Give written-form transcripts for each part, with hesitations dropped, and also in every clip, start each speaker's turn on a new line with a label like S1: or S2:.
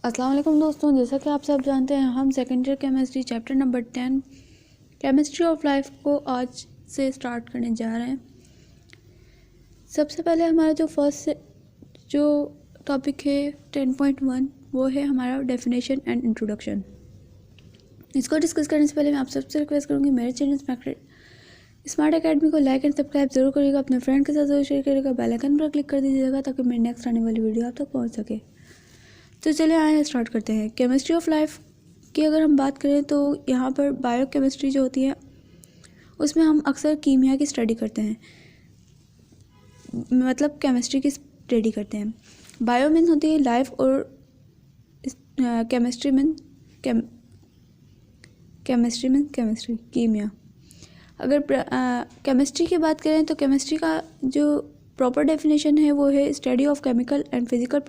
S1: अस्सलाम वालेकुम दोस्तों, जैसा कि आप सब जानते हैं हम second year chemistry chapter number 10 chemistry of life को आज से स्टार्ट करने जा रहे हैं। सबसे पहले हमारा जो टॉपिक है 10.1 वो है हमारा डेफिनेशन एंड इंट्रोडक्शन। इसको डिस्कस करने से पहले मैं आप सबसे रिक्वेस्ट करूँगी मेरे चैनल स्मार्ट एकेडमी को लाइक एंड सब्सक्राइब जरूर करिएगा, अपने फ्रेंड के साथ जरूर शेयर करिएगा, बेल आइकन पर क्लिक कर दीजिएगा ताकि मेरी नेक्स्ट आने वाली वीडियो आप तक पहुँच सके। तो चलिए आए स्टार्ट करते हैं। केमिस्ट्री ऑफ लाइफ की अगर हम बात करें तो यहाँ पर बायो केमिस्ट्री जो होती है उसमें हम अक्सर कीमिया की स्टडी करते हैं, मतलब केमिस्ट्री की स्टडी करते हैं। बायो मीन होती है लाइफ और केमिस्ट्री मीन केमिस्ट्री कीमिया। अगर केमिस्ट्री की बात करें तो केमिस्ट्री का जो प्रॉपर डेफिनेशन है वो है study of chemical and physical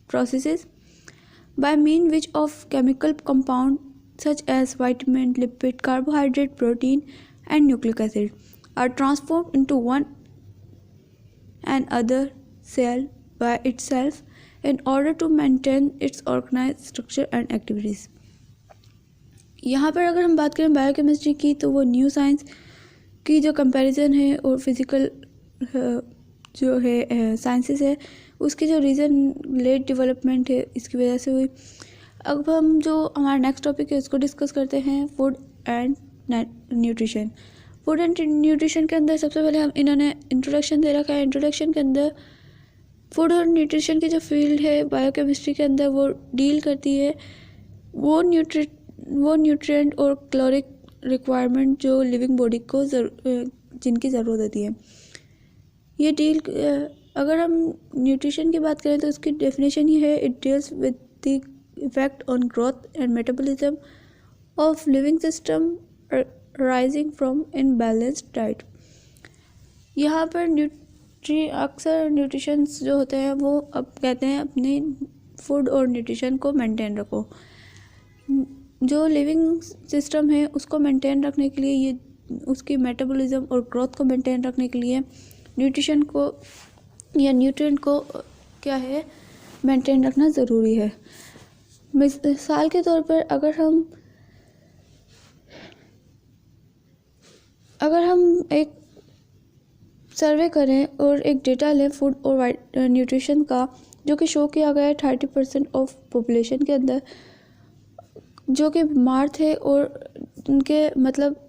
S1: processes by mean which of chemical compound such as vitamin, lipid, carbohydrate, protein and nucleic acid are transformed into one and other cell by itself in order to maintain its organized structure and activities। यहाँ पर अगर हम बात करें biochemistry की तो वो new science की जो कंपैरिजन है और फिजिकल जो है साइंसेस है उसकी जो रीज़न लेट डेवलपमेंट है इसकी वजह से हुई। अब हम जो हमारा नेक्स्ट टॉपिक है उसको डिस्कस करते हैं food and nutrition. Food and nutrition के अंदर सबसे पहले हम इन्होंने इंट्रोडक्शन दे रखा है। इंट्रोडक्शन के अंदर फूड और न्यूट्रिशन की जो फील्ड है बायोकेमिस्ट्री के अंदर वो डील करती है वो न्यूट्रिएंट और कैलोरिक रिक्वायरमेंट जो लिविंग बॉडी को जिनकी ज़रूरत होती है। ये डील अगर हम न्यूट्रिशन की बात करें तो उसकी डेफिनेशन ये है, it deals with the effect on growth and metabolism of living system rising from imbalanced diet. यहाँ पर अक्सर न्यूट्रिशंस जो होते हैं वो अब कहते हैं अपने फूड और न्यूट्रिशन को मेंटेन रखो। जो लिविंग सिस्टम है उसको मेंटेन रखने के लिए ये उसकी मेटाबॉलिज्म और ग्रोथ को मेंटेन रखने के लिए न्यूट्रिशन को या न्यूट्रिएंट को क्या है मेंटेन रखना ज़रूरी है। मिसाल के तौर पर अगर हम एक सर्वे करें और एक डेटा लें फूड और न्यूट्रिशन का जो कि शो किया गया है 30% ऑफ पॉपुलेशन के अंदर जो कि बीमार थे और उनके मतलब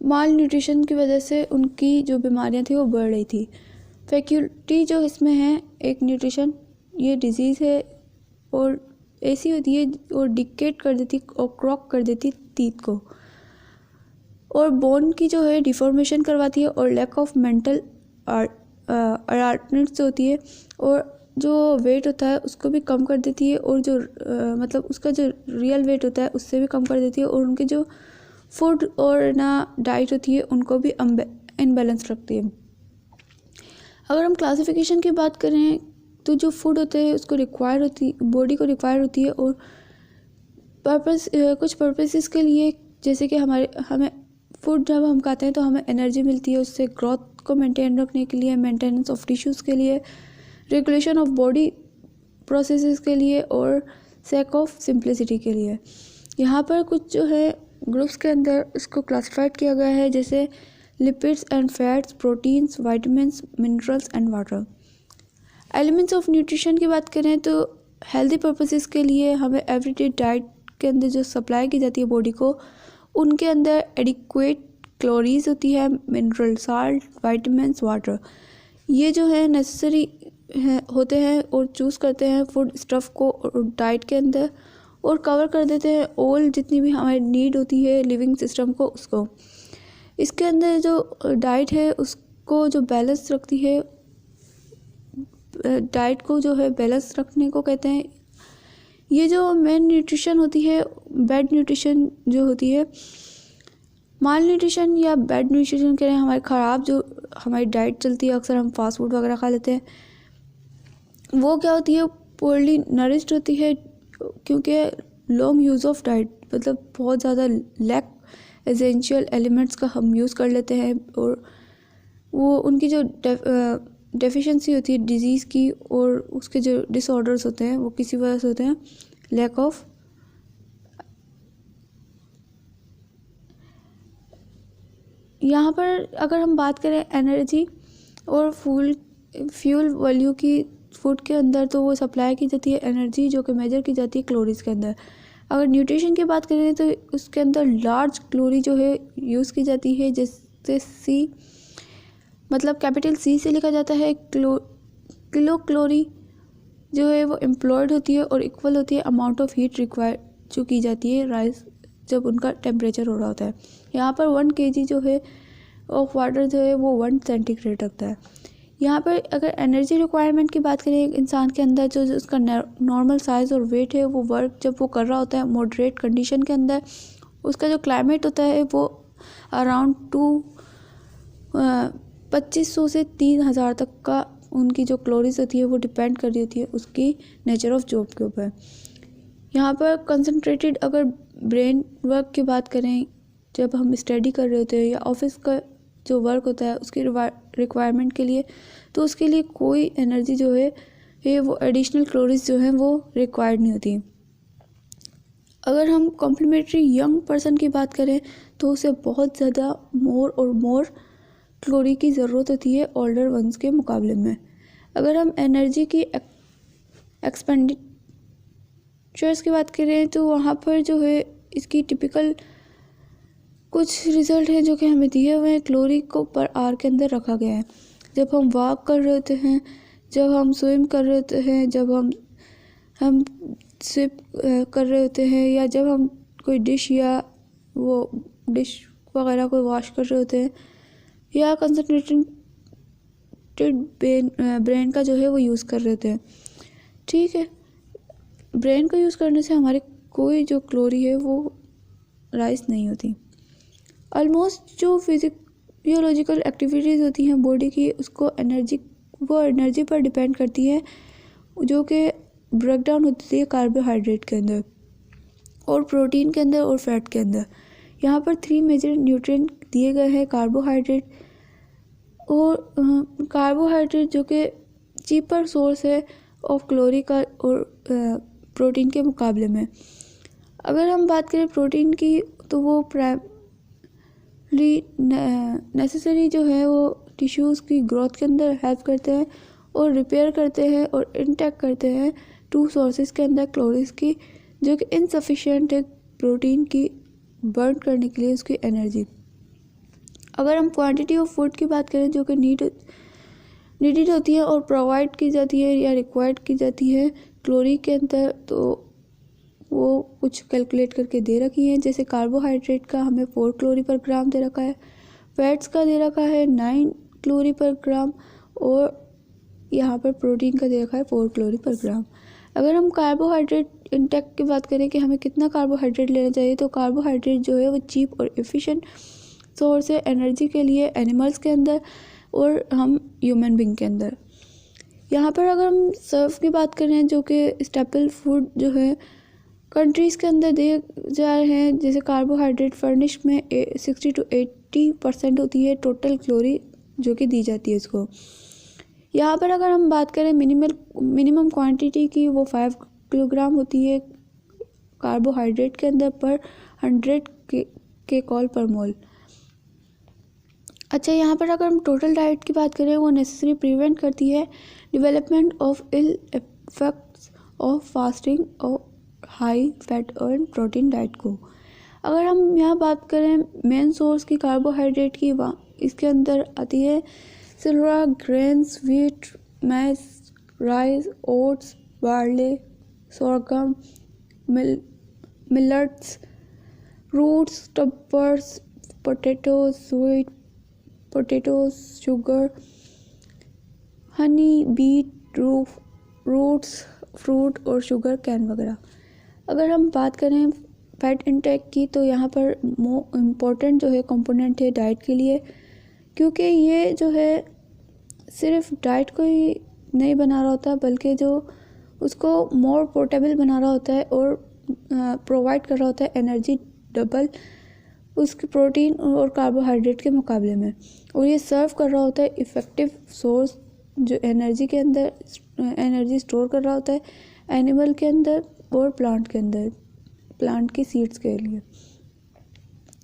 S1: माल न्यूट्रिशन की वजह से उनकी जो बीमारियां थी वो बढ़ रही थी। फैकल्टी जो इसमें है एक न्यूट्रिशन ये डिजीज़ है और ऐसी होती है और डिकेट कर देती और क्रॉक कर देती टीथ को और बोन की जो है डिफॉर्मेशन करवाती है और लैक ऑफ मेंटल अलर्टनेस होती है और जो वेट होता है उसको भी कम कर देती है और जो मतलब उसका जो रियल वेट होता है उससे भी कम कर देती है और उनके जो फूड और ना डाइट होती है उनको भी इनबैलेंस रखती है। अगर हम क्लासिफिकेशन की बात करें तो जो फूड होते हैं उसको बॉडी को रिक्वायर होती है और कुछ पर्पसेस के लिए, जैसे कि हमें फूड जब हम खाते हैं तो हमें एनर्जी मिलती है, उससे ग्रोथ को मेंटेन रखने के लिए, मेंटेनेंस ऑफ टिश्यूज़ के लिए, रेगुलेशन ऑफ बॉडी प्रोसेसेस के लिए और सेक ऑफ सिंप्लिसिटी के लिए। यहाँ पर कुछ जो है ग्रुप्स के अंदर इसको क्लासिफाइड किया गया है जैसे lipids and fats, proteins, vitamins, minerals and water. Elements of nutrition की बात करें तो हेल्दी पर्पसेस के लिए हमें एवरीडे डाइट के अंदर जो सप्लाई की जाती है बॉडी को उनके अंदर एडिक्वेट कैलोरीज होती है, मिनरल साल्ट, वाइटामिन्स, वाटर ये जो है नेसेसरी होते हैं और चूज़ करते हैं फूड स्टफ़ को डाइट के अंदर और कवर कर देते हैं ऑल जितनी भी हमारी नीड होती है लिविंग सिस्टम को उसको। इसके अंदर जो डाइट है उसको जो बैलेंस रखती है, डाइट को जो है बैलेंस रखने को कहते हैं। ये जो मेन न्यूट्रिशन होती है, बैड न्यूट्रिशन जो होती है, माल न्यूट्रिशन या बैड न्यूट्रिशन कह रहे हैं हमारे ख़राब जो हमारी डाइट चलती है, अक्सर हम फास्ट फूड वगैरह खा लेते हैं, वो क्या होती है पोरली नरिश्ड होती है क्योंकि लॉन्ग यूज़ ऑफ डाइट मतलब बहुत ज़्यादा लैक एसेंशियल एलिमेंट्स का हम यूज़ कर लेते हैं और वो उनकी जो डेफिशिएंसी होती है डिजीज़ की, और उसके जो डिसऑर्डर्स होते हैं वो किसी वजह से होते हैं लैक ऑफ यहाँ पर अगर हम बात करें एनर्जी और फ्यूल वैल्यू की फूड के अंदर, तो वो सप्लाई की जाती है एनर्जी जो कि मेजर की जाती है कैलोरीज के अंदर। अगर न्यूट्रिशन की बात करें तो उसके अंदर लार्ज कैलोरी जो है यूज़ की जाती है, जैसे सी मतलब कैपिटल सी से लिखा जाता है। किलो कैलोरी जो है वो एम्प्लॉयड होती है और इक्वल होती है अमाउंट ऑफ हीट रिक्वायर जो की जाती है राइस जब उनका टेम्परेचर हो रहा होता है। यहाँ पर 1 kg जो है ऑफ वाटर जो है वो 1 सेंटीग्रेड रखता है। यहाँ पर अगर एनर्जी रिक्वायरमेंट की बात करें, एक इंसान के अंदर जो उसका नॉर्मल साइज़ और वेट है, वो वर्क जब वो कर रहा होता है मॉडरेट कंडीशन के अंदर, उसका जो क्लाइमेट होता है वो अराउंड 2500 से 3000 तक का उनकी जो कैलोरीज होती है वो डिपेंड कर रही होती है उसकी नेचर ऑफ जॉब के ऊपर। यहाँ पर कंसंट्रेटेड अगर ब्रेन वर्क की बात करें, जब हम स्टडी कर रहे होते हैं या ऑफिस का जो वर्क होता है उसकी रिक्वायरमेंट के लिए, तो उसके लिए कोई एनर्जी जो है वो एडिशनल कैलोरीज जो हैं वो रिक्वायर्ड नहीं होती। अगर हम कॉम्प्लीमेंट्री यंग पर्सन की बात करें तो उसे बहुत ज़्यादा मोर और मोर कैलोरी की ज़रूरत होती है ओल्डर वंस के मुकाबले में। अगर हम एनर्जी की एक्सपेंडिचर्स की बात करें तो वहाँ पर जो है इसकी टिपिकल कुछ रिज़ल्ट हैं जो कि हमें दिए हुए हैं। कैलोरी को पर आवर के अंदर रखा गया है। जब हम वॉक कर रहे होते हैं, जब हम स्विम कर रहे होते हैं, जब हम स्विप कर रहे होते हैं, या जब हम कोई डिश वगैरह को वॉश कर रहे होते हैं, या कंसंट्रेटेड ब्रेन का जो है वो यूज़ कर रहे होते हैं। ठीक है, ब्रेन को यूज़ करने से हमारे कोई जो कैलोरी है वो राइज नहीं होती। ऑलमोस्ट जो फिजियोलॉजिकल एक्टिविटीज़ होती हैं बॉडी की, उसको एनर्जी पर डिपेंड करती है, जो कि ब्रेकडाउन होती है कार्बोहाइड्रेट के अंदर और प्रोटीन के अंदर और फैट के अंदर। यहाँ पर 3 मेजर न्यूट्रिएंट दिए गए हैं। कार्बोहाइड्रेट जो कि चीपर सोर्स है ऑफ कैलोरी का और प्रोटीन के मुकाबले में। अगर हम बात करें प्रोटीन की, तो वो नेसेसरी जो है वो टिश्यूज़ की ग्रोथ के अंदर हेल्प करते हैं और रिपेयर करते हैं और इंटैक्ट करते हैं 2 सोर्सेज के अंदर कैलोरीज की, जो कि इनसफिशिएंट है प्रोटीन की बर्न करने के लिए उसकी एनर्जी। अगर हम क्वांटिटी ऑफ फूड की बात करें जो कि नीडेड होती है और प्रोवाइड की जाती है या रिक्वायर्ड की जाती है कैलोरी के अंदर, तो वो कुछ कैलकुलेट करके दे रखी है। जैसे कार्बोहाइड्रेट का हमें 4 कैलोरी पर ग्राम दे रखा है, फैट्स का दे रखा है 9 कैलोरी पर ग्राम, और यहाँ पर प्रोटीन का दे रखा है 4 कैलोरी पर ग्राम। अगर हम कार्बोहाइड्रेट इंटेक की बात करें कि हमें कितना कार्बोहाइड्रेट लेना चाहिए, तो कार्बोहाइड्रेट जो है वो चीप और एफिशिएंट सोर्स है एनर्जी के लिए एनिमल्स के अंदर और हम ह्यूमन बींग के अंदर। यहाँ पर अगर हम सर्व की बात करें, जो कि स्टेपल फूड जो है कंट्रीज़ के अंदर दिए जा रहे हैं, जैसे कार्बोहाइड्रेट फर्निश में 60 to 80% होती है टोटल कैलोरी जो कि दी जाती है इसको। यहाँ पर अगर हम बात करें मिनिमम क्वांटिटी की, वो 5 किलोग्राम होती है कार्बोहाइड्रेट के अंदर पर 100 के कॉल पर मोल। अच्छा, यहाँ पर अगर हम टोटल डाइट की बात करें, वो नेसेसरी प्रिवेंट करती है development of ill effects of fasting और हाई फैट और प्रोटीन डाइट को। अगर हम यहाँ बात करें मेन सोर्स की कार्बोहाइड्रेट की, इसके अंदर आती है cereal grains, wheat, maize, rice, oats, barley, sorghum, millets, roots, tubers, potatoes, sweet potatoes, sugar, honey, beet, roots, fruit और शुगर कैन वगैरह। अगर हम बात करें फैट इंटेक की, तो यहाँ पर इम्पोर्टेंट जो है कंपोनेंट है डाइट के लिए, क्योंकि ये जो है सिर्फ डाइट को ही नहीं बना रहा होता, बल्कि जो उसको मोर पोर्टेबल बना रहा होता है और प्रोवाइड कर रहा होता है एनर्जी डबल उसके प्रोटीन और कार्बोहाइड्रेट के मुकाबले में, और ये सर्व कर रहा होता है इफ़ेक्टिव सोर्स जो एनर्जी के अंदर एनर्जी स्टोर कर रहा होता है एनिमल के अंदर और प्लांट के अंदर, प्लांट की सीड्स के लिए।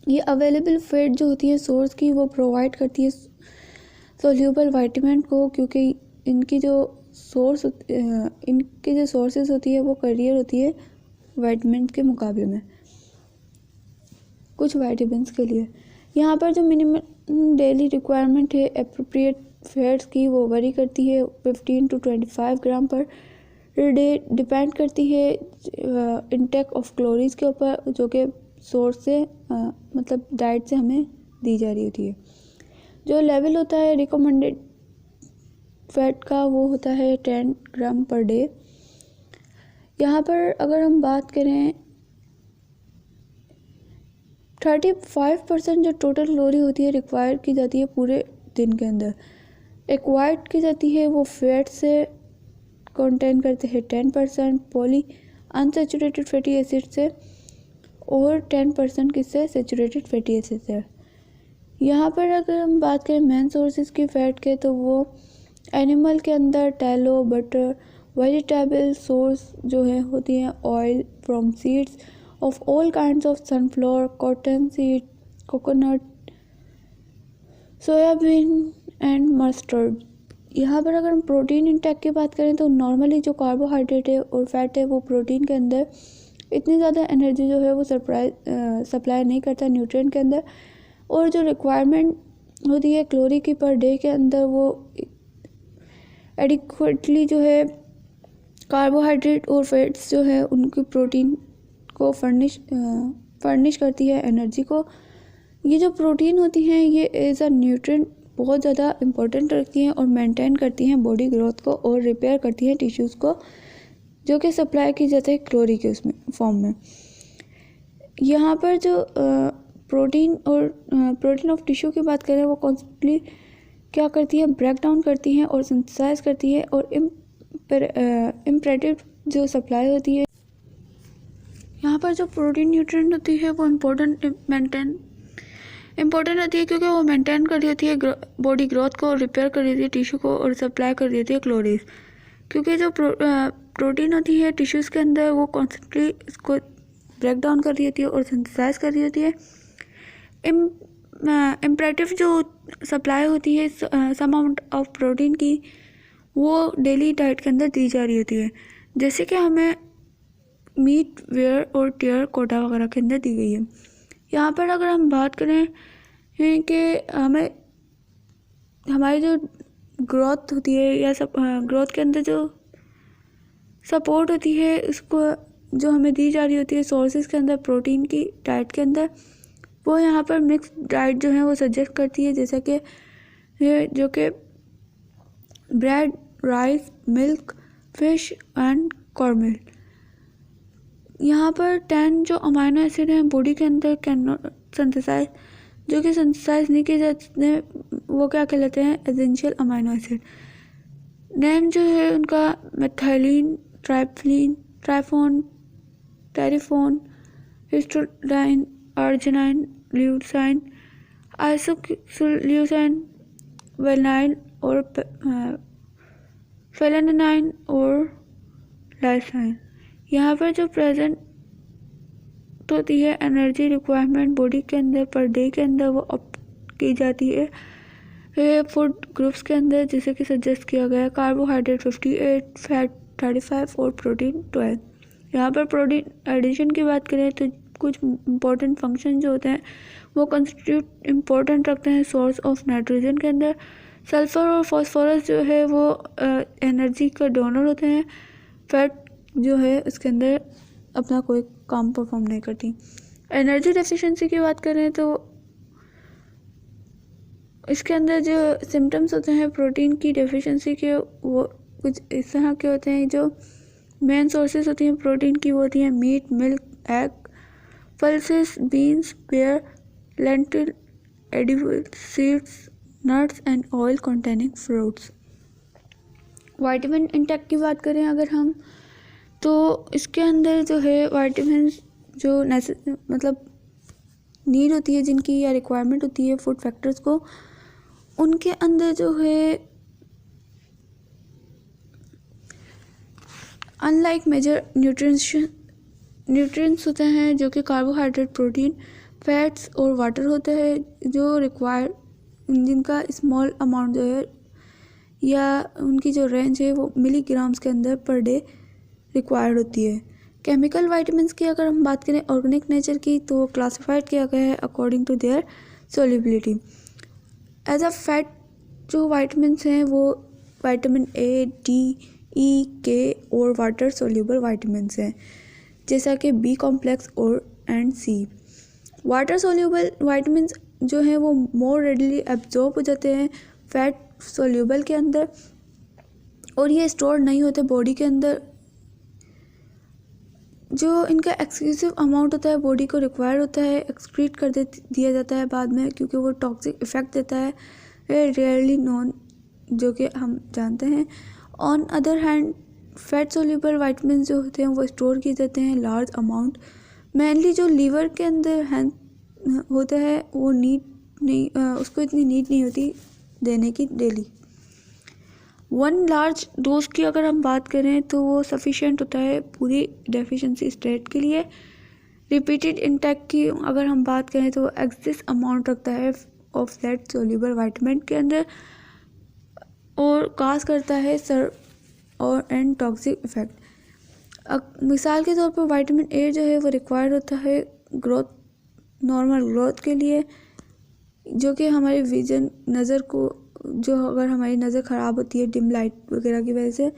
S1: ये अवेलेबल फैट जो होती है सोर्स की, वो प्रोवाइड करती है सोल्यूबल वाइटामिन को, क्योंकि इनकी जो सोर्सेज होती है वो करियर होती है वाइटामिन के मुकाबले में, कुछ वाइटामिन के लिए। यहाँ पर जो मिनिमम डेली रिक्वायरमेंट है एप्रोप्रिएट फैट्स की, वो वरी करती है 15 to 25 gram per day, depend करती है इंटेक ऑफ कैलोरीज के ऊपर, जो कि सोर्स से मतलब डाइट से हमें दी जा रही होती है। जो लेवल होता है रिकमेंडेड फैट का वो होता है 10 ग्राम पर डे। यहाँ पर अगर हम बात करें 35% जो टोटल कैलोरी होती है रिक्वायर की जाती है पूरे दिन के अंदर, एक्वायर्ड की जाती है वो फैट से कंटेन करते हैं 10% पॉली अनसैचुरेटेड फैटी एसिड से और 10% किससे, सैचुरेटेड फैटी एसिड से। यहाँ पर अगर हम बात करें मेन सोर्सेज की फ़ैट के, तो वो एनिमल के अंदर टैलो, बटर, वेजिटेबल सोर्स जो है होती हैं oil from seeds of all kinds of sunflower, cotton seed, coconut, soybean and mustard. यहाँ पर अगर हम प्रोटीन इंटेक की बात करें तो नॉर्मली जो कार्बोहाइड्रेट है और फैट है वो प्रोटीन के अंदर इतनी ज़्यादा एनर्जी जो है वो सप्लाई नहीं करता न्यूट्रिएंट के अंदर, और जो रिक्वायरमेंट होती है कैलोरी की पर डे के अंदर वो एडिक्वेटली जो है कार्बोहाइड्रेट और फैट्स जो है उनकी प्रोटीन को फर्निश करती है एनर्जी को। ये जो प्रोटीन होती हैं ये एज अ न्यूट्रिएंट बहुत ज़्यादा इम्पोर्टेंट रखती हैं और मेंटेन करती हैं बॉडी ग्रोथ को और रिपेयर करती हैं टिश्यूज़ को, जो कि सप्लाई की जाती है कैलोरी के उसमें फॉर्म में। यहाँ पर जो प्रोटीन ऑफ टिश्यू की बात करें वो कॉन्स्टेंटली क्या करती है, ब्रेक डाउन करती हैं और सिंथेसाइज करती है, और इम्परेटिव जो सप्लाई होती है। यहाँ पर जो प्रोटीन न्यूट्रिएंट होती है वो इम्पोर्टेंट होती है, क्योंकि वो मेंटेन कर रही होती है बॉडी ग्रोथ को, रिपेयर कर रही होती है टिश्यू को और सप्लाई कर रही होती है कैलोरीज। क्योंकि जो प्रोटीन होती है टिश्यूज़ के अंदर वो कॉन्स्टेंटली इसको ब्रेक डाउन कर रही होती है और सिंथेसाइज कर रही होती है। इम्परेटिव जो सप्लाई होती है सम अमाउंट ऑफ प्रोटीन की, वो डेली डाइट के अंदर दी जा रही होती है, जैसे कि हमें मीट, वेयर और टेयर कोटा वगैरह के अंदर दी गई है। यहाँ पर अगर हम बात करें कि हमारी जो ग्रोथ होती है या ग्रोथ के अंदर जो सपोर्ट होती है उसको जो हमें दी जा रही होती है सोर्सेज के अंदर प्रोटीन की डाइट के अंदर, वो यहाँ पर मिक्स डाइट जो है वो सजेस्ट करती है, जैसा कि जो कि bread, rice, milk, fish and cornmeal. यहाँ पर 10 जो अमाइनो एसिड हैं बॉडी के अंदर कैन नॉट सिंथेसाइज, जो कि सिंथेसाइज नहीं किए जाते हैं, वो क्या कहलाते हैं, एसेंशियल अमाइनो एसिड। नेम जो है उनका methylene, ट्राइफ्लिन, triphone, टेरिफोन, हिस्टोडाइन, arginine, Eleusine, आइसोल्यूसाइन, valine और फेलेनाइन और लाइसाइन। यहाँ पर जो प्रेजेंट होती है एनर्जी रिक्वायरमेंट बॉडी के अंदर पर डे के अंदर वो अप की जाती है फूड ग्रुप्स के अंदर, जैसे कि सजेस्ट किया गया है कार्बोहाइड्रेट 58, फैट 35 और प्रोटीन 12। यहाँ पर प्रोटीन एडिशन की बात करें तो कुछ इंपॉर्टेंट फंक्शन जो होते हैं वो कंस्टिट्यूट इम्पोर्टेंट रखते हैं सोर्स ऑफ नाइट्रोजन के अंदर। सल्फ़र और फास्फोरस जो है वो एनर्जी का डोनर होते हैं। फैट जो है उसके अंदर अपना कोई काम परफॉर्म नहीं करती। एनर्जी डेफिशिएंसी की बात करें तो इसके अंदर जो सिम्टम्स होते हैं प्रोटीन की डेफिशिएंसी के वो कुछ इस तरह के होते हैं। जो मेन सोर्सेज होती हैं प्रोटीन की वो होती हैं meat, milk, egg, pulses, beans, pear, lentil, edible seeds, nuts and oil containing fruits. Vitamin intake की बात करें अगर हम, तो इसके अंदर जो है विटामिन जो मतलब नीड होती है जिनकी या रिक्वायरमेंट होती है फूड फैक्टर्स को, उनके अंदर जो है अनलाइक मेजर न्यूट्रिएंट्स होते हैं जो कि कार्बोहाइड्रेट, प्रोटीन, फैट्स और वाटर होते हैं जो रिक्वायर, जिनका स्मॉल अमाउंट जो है या उनकी जो रेंज है वो मिलीग्राम्स के अंदर पर डे रिक्वायर्ड होती है। केमिकल वाइटामिन्स की अगर हम बात करें ऑर्गेनिक नेचर की, तो वो क्लासिफाइड किया गया है according to their solubility as a fat. जो वाइटामिन्स हैं वो विटामिन ए, डी, ई, के और वाटर सोल्यूबल वाइटामिन्स हैं, जैसा कि बी कॉम्प्लेक्स और and C. Water soluble vitamins जो हैं वो मोर रेडली एब्जॉर्ब हो जाते हैं फैट सोल्यूबल के अंदर, और ये स्टोर नहीं होते बॉडी के अंदर। जो इनका एक्सक्लूसिव अमाउंट होता है बॉडी को रिक्वायर होता है, एक्सक्रीट कर दिया जाता है बाद में, क्योंकि वो टॉक्सिक इफेक्ट देता है, रेयरली नॉन, जो कि हम जानते हैं। On other hand fat soluble vitamin जो होते हैं वो स्टोर किए जाते हैं लार्ज अमाउंट, मेनली जो लीवर के अंदर होता है वो नीड नहीं, उसको इतनी नीड नहीं होती देने की डेली। वन लार्ज डोज की अगर हम बात करें तो वो सफिशिएंट होता है पूरी डेफिशिएंसी स्टेट के लिए। रिपीटेड इंटेक की अगर हम बात करें तो एक्सेस अमाउंट रखता है ऑफ फैट सोल्यूबल वाइटामिन के अंदर और काज करता है सर और एंड टॉक्सिक इफेक्ट। मिसाल के तौर पर विटामिन ए जो है वो रिक्वायर्ड होता है ग्रोथ, नॉर्मल ग्रोथ के लिए, जो कि हमारी विजन, नज़र को, जो अगर हमारी नज़र ख़राब होती है डिम लाइट वगैरह की वजह से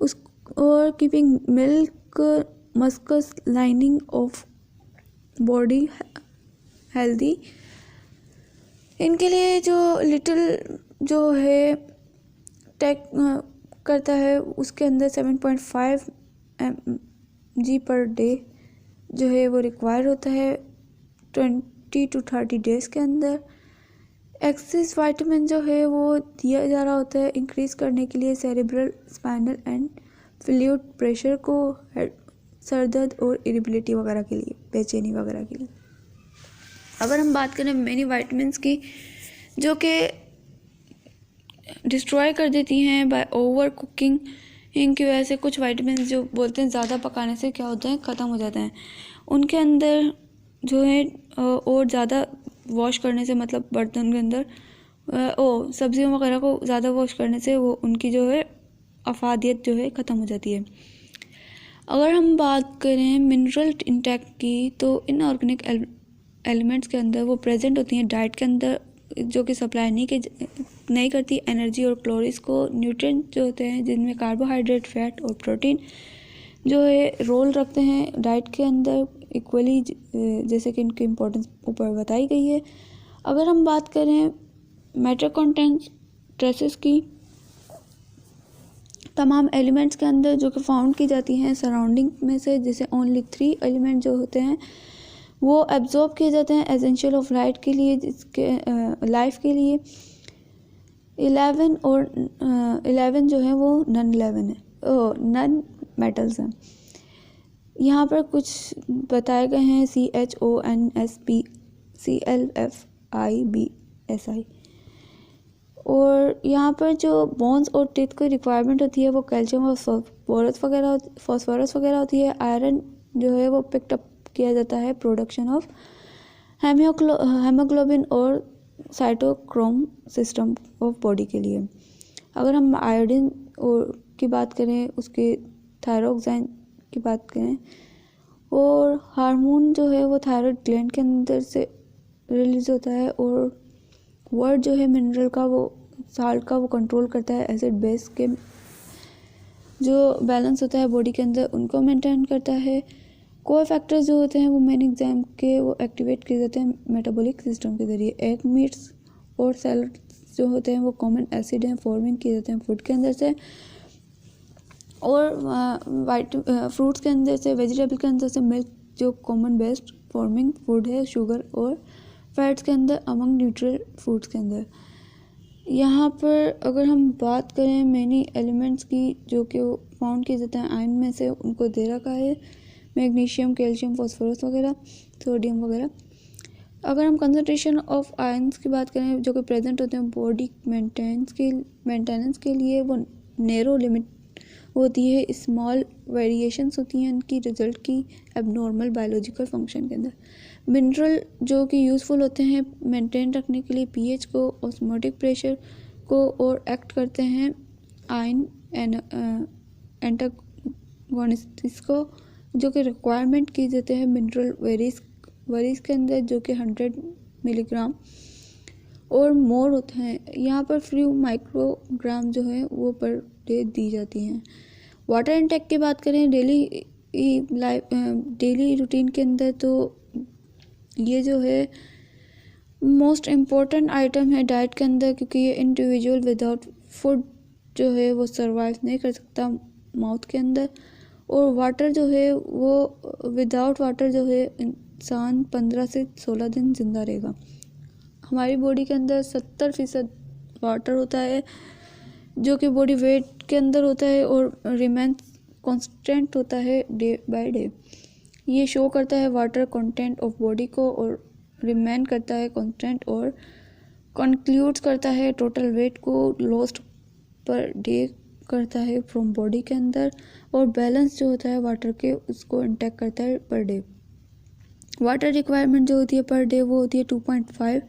S1: उस, और keeping milk mucus lining of body healthy. इनके लिए जो लिटिल जो है टेक करता है उसके अंदर 7.5 mg पर डे जो है वो रिक्वायर होता है 20 to 30 डेज़ के अंदर। एक्सेस विटामिन जो है वो दिया जा रहा होता है इंक्रीज़ करने के लिए cerebral, spinal and fluid pressure को, सर दर्द और इरिटेबिलिटी वगैरह के लिए, बेचैनी वगैरह के लिए। अगर हम बात करें मेनी विटामिन्स की जो कि डिस्ट्रॉय कर देती हैं बाय ओवर कुकिंग, इनकी वजह से कुछ विटामिन्स जो बोलते हैं ज़्यादा पकाने से क्या होते हैं, ख़त्म हो जाते हैं। उनके अंदर जो है और ज़्यादा वॉश करने से, मतलब बर्तन के अंदर सब्जियों वगैरह को ज़्यादा वॉश करने से वो उनकी जो है अफादियत जो है ख़त्म हो जाती है। अगर हम बात करें मिनरल इंटेक की तो इनऑर्गेनिक एलिमेंट्स के अंदर वो प्रेजेंट होती हैं डाइट के अंदर, जो कि सप्लाई नहीं करती एनर्जी और कैलोरीज को। न्यूट्रिएंट जो होते हैं जिनमें कार्बोहाइड्रेट, फैट और प्रोटीन जो है रोल रखते हैं डाइट के अंदर इक्वली, जैसे कि इनकी इम्पोर्टेंस ऊपर बताई गई है। अगर हम बात करें मैटर कंटेंट्स ट्रेसेस की, तमाम एलिमेंट्स के अंदर जो कि फाउंड की जाती हैं सराउंडिंग में से, जैसे ओनली 3 एलिमेंट जो होते हैं वो एब्जॉर्ब किए जाते हैं एसेंशियल ऑफ लाइट के लिए, जिसके लाइफ के लिए। 11 जो है वो नन मेटल्स हैं। यहाँ पर कुछ बताए गए हैं CHONSP, CLFIBSI। और यहाँ पर जो बोन्स और टीथ की रिक्वायरमेंट होती है वो कैल्शियम और फॉस्फोरस वगैरह होती है। आयरन जो है वो पिकअप किया जाता है प्रोडक्शन ऑफ हेमोग्लोबिन और साइटोक्रोम सिस्टम ऑफ बॉडी के लिए। अगर हम आयोडीन की बात करें, उसके थायरोक्साइन की बात करें, और हार्मोन जो है वो थायराइड ग्लैंड के अंदर से रिलीज होता है, और वर्ड जो है मिनरल का, वो साल्ट का, वो कंट्रोल करता है एसिड बेस के जो बैलेंस होता है बॉडी के अंदर, उनको मेंटेन करता है। कोई फैक्टर्स जो होते हैं वो मेन एग्जाम के वो एक्टिवेट किए जाते हैं मेटाबॉलिक सिस्टम के ज़रिए। एग, मीट्स और सैलड्स जो होते हैं वो कॉमन एसिड हैं फॉर्मिंग किए जाते हैं फूड के अंदर से, और फ्रूट्स के अंदर से, वेजिटेबल के अंदर से मिल्क जो कॉमन बेस्ट फॉर्मिंग फूड है, शुगर और फैट्स के अंदर अमंग न्यूट्रल फूड्स के अंदर। यहाँ पर अगर हम बात करें मेनी एलिमेंट्स की जो कि वो फाउंड किए जाते हैं आयन में से, उनको दे रखा है मैग्नीशियम, कैल्शियम, फॉस्फोरस वगैरह, सोडियम वगैरह। अगर हम कंसंट्रेशन ऑफ आयंस की बात करें जो कि प्रेजेंट होते हैं बॉडी मेंटेनेंस के लिए, वो नैरो लिमिट होती है स्मॉल वेरिएशंस होती हैं उनकी रिजल्ट की एबनॉर्मल बायोलॉजिकल फंक्शन के अंदर। मिनरल जो कि यूज़फुल होते हैं मेंटेन रखने के लिए पीएच को, ऑस्मोटिक प्रेशर को, और एक्ट करते हैं आयन एंटागोनिस्ट्स को, जो कि रिक्वायरमेंट की जाते हैं मिनरल वेरीज के अंदर, जो कि 100 मिलीग्राम और मोर होते हैं। यहाँ पर फ्यू माइक्रोग्राम जो है वो पर डे दी जाती हैं। वाटर इनटेक की बात करें डेली रूटीन के अंदर, तो ये जो है मोस्ट इम्पोर्टेंट आइटम है डाइट के अंदर, क्योंकि ये इंडिविजुअल विदाउट फूड जो है वो सर्वाइव नहीं कर सकता माउथ के अंदर। और वाटर जो है वो विदाउट वाटर जो है इंसान 15 से 16 दिन जिंदा रहेगा। हमारी बॉडी के अंदर 70% वाटर होता है, जो कि बॉडी वेट के अंदर होता है और रिमेंस कांस्टेंट होता है डे बाय डे। ये शो करता है वाटर कंटेंट ऑफ बॉडी को और रिमेन करता है कांस्टेंट और कंक्लूड्स करता है टोटल वेट को लॉस्ट पर डे करता है फ्रॉम बॉडी के अंदर, और बैलेंस जो होता है वाटर के उसको इंटेक करता है पर डे। वाटर रिक्वायरमेंट जो होती है पर डे वो होती है 2.5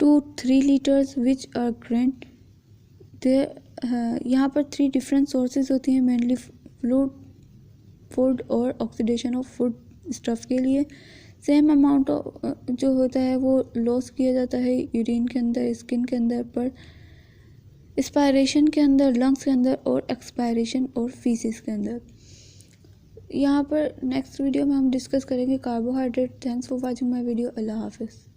S1: to 3 litres which are grant. यहाँ पर 3 डिफरेंट सोर्सेज होती हैं, मेनली फूड और ऑक्सीडेशन ऑफ फूड स्टफ के लिए। सेम अमाउंट जो होता है वो लॉस किया जाता है यूरिन के अंदर, स्किन के अंदर, पर एक्सपायरेशन के अंदर, लंग्स के अंदर, और एक्सपायरेशन और फीसिस के अंदर। यहाँ पर नेक्स्ट वीडियो में हम डिस्कस करेंगे carbohydrate. Thanks for watching my video. अल्लाह हाफिज़।